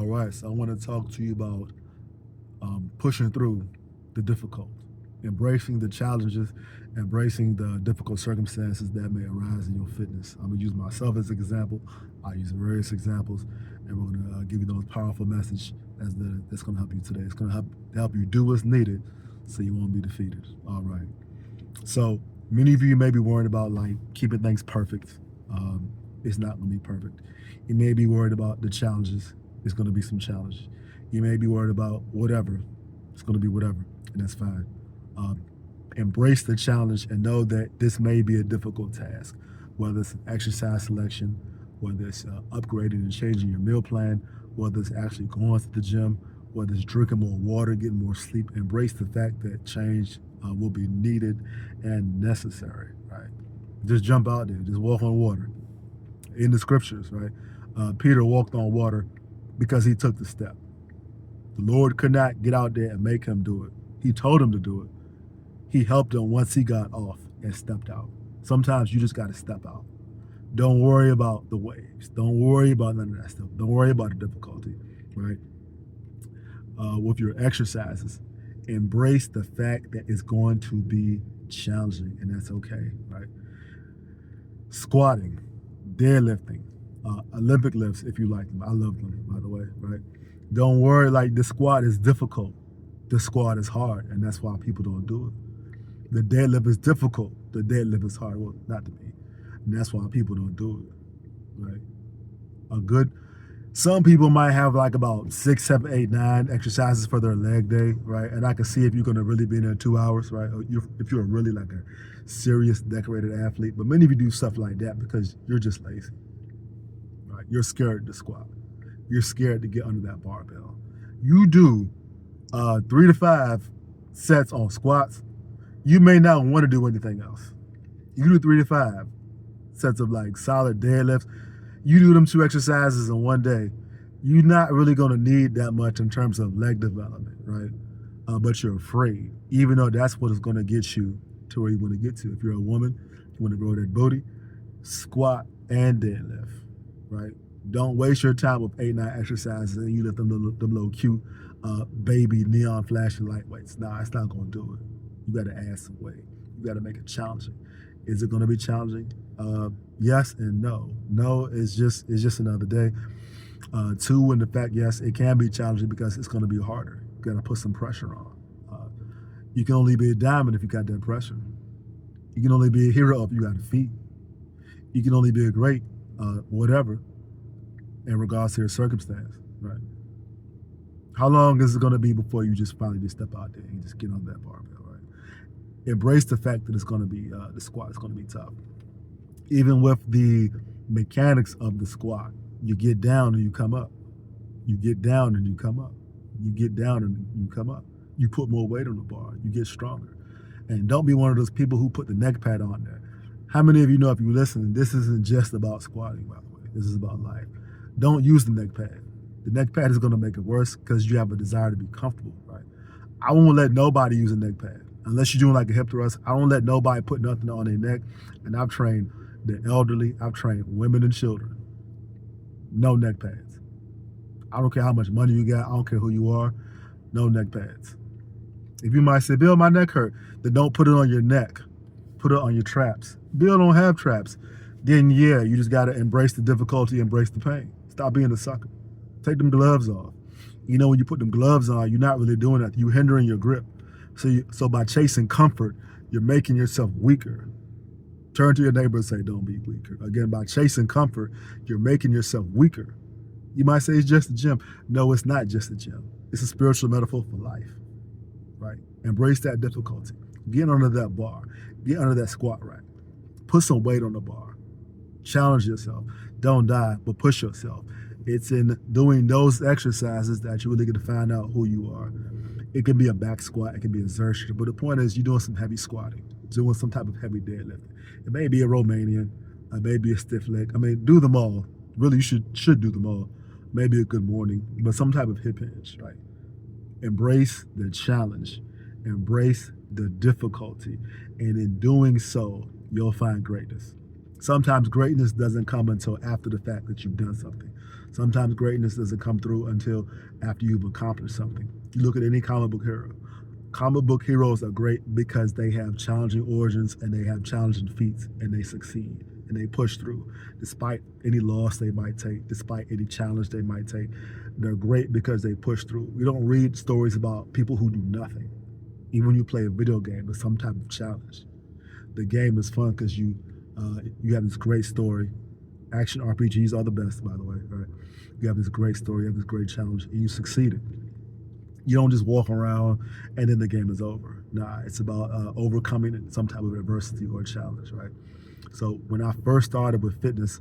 right, so I want to talk to you about pushing through the difficult, embracing the challenges, embracing the difficult circumstances that may arise in your fitness. I'm gonna use myself as an example. I use various examples, and we're gonna give you those powerful message that's gonna help you today. It's gonna help you do what's needed, so you won't be defeated. All right. So many of you may be worried about like keeping things perfect. It's not going to be perfect. You may be worried about the challenges. It's going to be some challenges. You may be worried about whatever. It's going to be whatever, and that's fine. Um, Embrace the challenge and know that this may be a difficult task, whether it's exercise selection, whether it's upgrading and changing your meal plan, whether it's actually going to the gym, whether it's drinking more water, getting more sleep. Embrace the fact that change will be needed and necessary, right? Just jump out there, just walk on water. In the scriptures, right? Peter walked on water because he took the step. The Lord could not get out there and make him do it. He told him to do it. He helped him once he got off and stepped out. Sometimes you just got to step out. Don't worry about the waves. Don't worry about none of that stuff. Don't worry about the difficulty, right? With your exercises, embrace the fact that it's going to be challenging, and that's okay, right? Squatting, deadlifting, Olympic lifts, if you like them. I love them, by the way, right? Don't worry, like the squat is difficult. The squat is hard, and that's why people don't do it. The deadlift is difficult. The deadlift is hard. Well, not to me. And that's why people don't do it, right? A good, some people might have like about 6, 7, 8, 9 exercises for their leg day, right? And I can see if you're going to really be in there 2 hours, right? Or if you're really like a serious decorated athlete. But many of you do stuff like that because you're just lazy, right? You're scared to squat. You're scared to get under that barbell. You do 3 to 5 sets on squats. You may not want to do anything else. You do 3 to 5 sets of like solid deadlifts. You do them 2 exercises in one day. You're not really going to need that much in terms of leg development, right? But you're afraid, even though that's what is going to get you to where you want to get to. If you're a woman, you want to grow that booty, squat and deadlift, right? Don't waste your time with 8, 9 exercises and you lift them little cute baby neon flashing lightweights. Nah, it's not going to do it. You got to add some weight. You got to make it challenging. Is it going to be challenging? Yes and no. No is just another day. 2, in the fact, yes, it can be challenging because it's going to be harder. You got to put some pressure on. You can only be a diamond if you got that pressure. You can only be a hero if you got a feet. You can only be a great whatever in regards to your circumstance, right? How long is it going to be before you just finally just step out there and just get on that barbell, right? Embrace the fact that it's going to be the squat is going to be tough. Even with the mechanics of the squat, you get down and you come up. You get down and you come up. You get down and you come up. You put more weight on the bar. You get stronger. And don't be one of those people who put the neck pad on there. How many of you know, if you listen, this isn't just about squatting, by the way. This is about life. Don't use the neck pad. The neck pad is going to make it worse because you have a desire to be comfortable, right? I won't let nobody use a neck pad. Unless you're doing like a hip thrust, I don't let nobody put nothing on their neck. And I've trained the elderly, I've trained women and children. No neck pads. I don't care how much money you got. I don't care who you are. No neck pads. If you might say, Bill, my neck hurt, then don't put it on your neck. Put it on your traps. Bill don't have traps. Then yeah, you just got to embrace the difficulty, embrace the pain. Stop being a sucker. Take them gloves off. You know, when you put them gloves on, you're not really doing that. You're hindering your grip. So by chasing comfort, you're making yourself weaker. Turn to your neighbor and say, don't be weaker. Again, by chasing comfort, you're making yourself weaker. You might say it's just a gym. No, it's not just a gym. It's a spiritual metaphor for life, right? Embrace that difficulty. Get under that bar. Get under that squat rack. Put some weight on the bar. Challenge yourself. Don't die, but push yourself. It's in doing those exercises that you really get to find out who you are. It can be a back squat. It can be exertion. But the point is you're doing some heavy squatting, doing some type of heavy deadlifting. It may be a Romanian. It may be a stiff leg. I mean, do them all. Really, you should do them all. Maybe a good morning, but some type of hip hinge, right? Embrace the challenge. Embrace the difficulty. And in doing so, you'll find greatness. Sometimes greatness doesn't come until after the fact that you've done something. Sometimes greatness doesn't come through until after you've accomplished something. You look at any comic book hero. Comic book heroes are great because they have challenging origins and they have challenging feats and they succeed and they push through despite any loss they might take, despite any challenge they might take. They're great because they push through. We don't read stories about people who do nothing. Even when you play a video game with some type of challenge, the game is fun because you have this great story. Action RPGs are the best, by the way. Right? You have this great story, you have this great challenge, and you succeeded. You don't just walk around and then the game is over. Nah, it's about overcoming some type of adversity or challenge, right? So when I first started with fitness,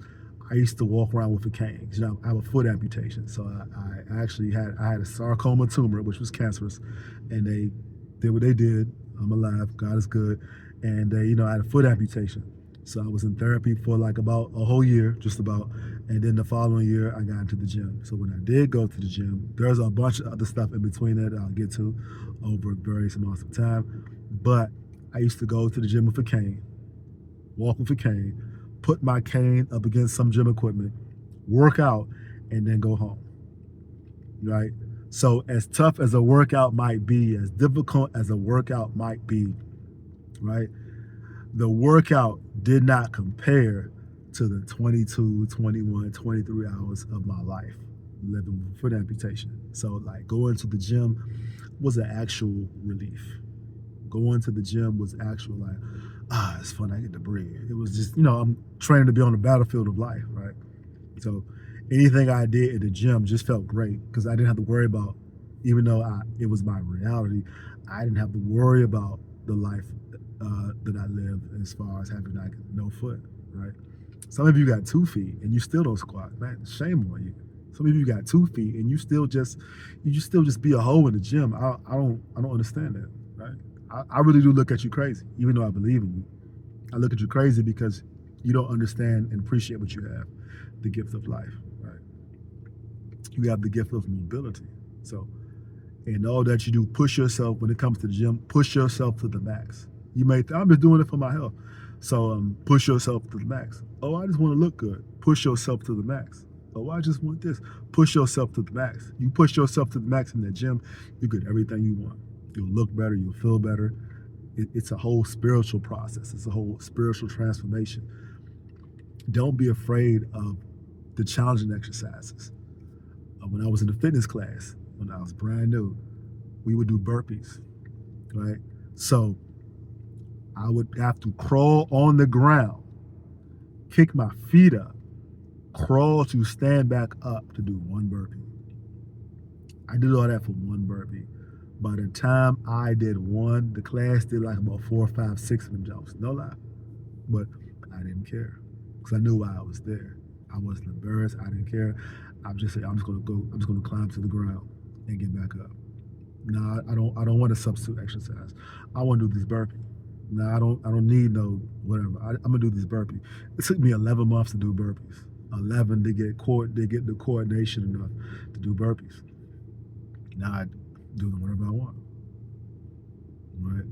I used to walk around with a cane. You know, I have a foot amputation, so I actually had a sarcoma tumor, which was cancerous, and they did what they did. I'm alive. God is good, and I had a foot amputation. So I was in therapy for like about a whole year, just about, and then the following year I got into the gym. So when I did go to the gym, there's a bunch of other stuff in between that I'll get to over various amounts of time. But I used to go to the gym with a cane, walk with a cane, put my cane up against some gym equipment, work out, and then go home. Right? So as tough as a workout might be, as difficult as a workout might be, right? The workout did not compare to the 22, 21, 23 hours of my life living with foot amputation. So like going to the gym was an actual relief. Going to the gym was actual like, it's fun, I get to breathe. It was just, I'm training to be on the battlefield of life, right? So anything I did at the gym just felt great because I didn't have to worry about, even though it was my reality, I didn't have to worry about the life that I live as far as having like no foot, right? Some of you got 2 feet and you still don't squat, man. Shame on you. Some of you got 2 feet and you still just be a hoe in the gym. I don't understand that, right? I really do look at you crazy, even though I believe in you. I look at you crazy because you don't understand and appreciate what you have, the gift of life, right? You have the gift of mobility. So, and all that you do, push yourself when it comes to the gym, push yourself to the max. You may I'm just doing it for my health. So push yourself to the max. Oh, I just want to look good. Push yourself to the max. Oh, I just want this. Push yourself to the max. You push yourself to the max in the gym, you get everything you want. You'll look better. You'll feel better. It's a whole spiritual process. It's a whole spiritual transformation. Don't be afraid of the challenging exercises. When I was in the fitness class, when I was brand new, we would do burpees, right? So I would have to crawl on the ground, kick my feet up, crawl to stand back up to do one burpee. I did all that for one burpee. By the time I did one, the class did like about 4, 5, 6 of them jumps. No lie. But I didn't care because I knew why I was there. I wasn't embarrassed. I didn't care. I'm just gonna climb to the ground and get back up. No, I don't want to substitute exercise. I want to do this burpee. No, I don't need no whatever. I'm gonna do this burpee. It took me 11 months to do burpees. 11 to get the coordination enough to do burpees. Now I do them whatever I want. Right?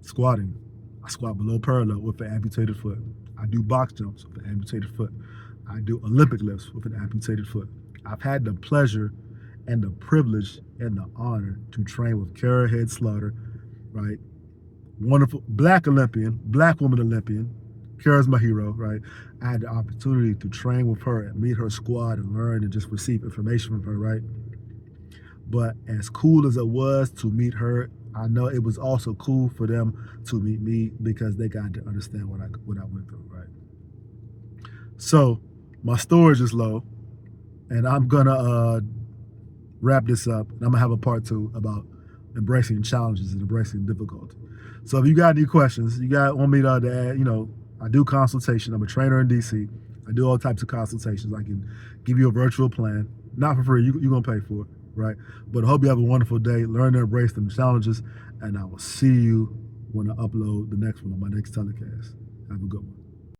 Squatting. I squat below parallel with an amputated foot. I do box jumps with an amputated foot. I do Olympic lifts with an amputated foot. I've had the pleasure and the privilege and the honor to train with Kara Head Slaughter, right? Wonderful black Olympian, black woman Olympian. Kara's my hero, right? I had the opportunity to train with her and meet her squad and learn and just receive information from her, right? But as cool as it was to meet her, I know it was also cool for them to meet me because they got to understand what I went through, right? So my storage is low, and I'm gonna wrap this up. And I'm gonna have a part 2 about embracing challenges and embracing difficulty. So if you got any questions, want me to add, I do consultation. I'm a trainer in DC. I do all types of consultations. I can give you a virtual plan, not for free. You're gonna pay for it, right? But I hope you have a wonderful day. Learn to embrace them challenges, and I will see you when I upload the next one on my next telecast. Have a good one.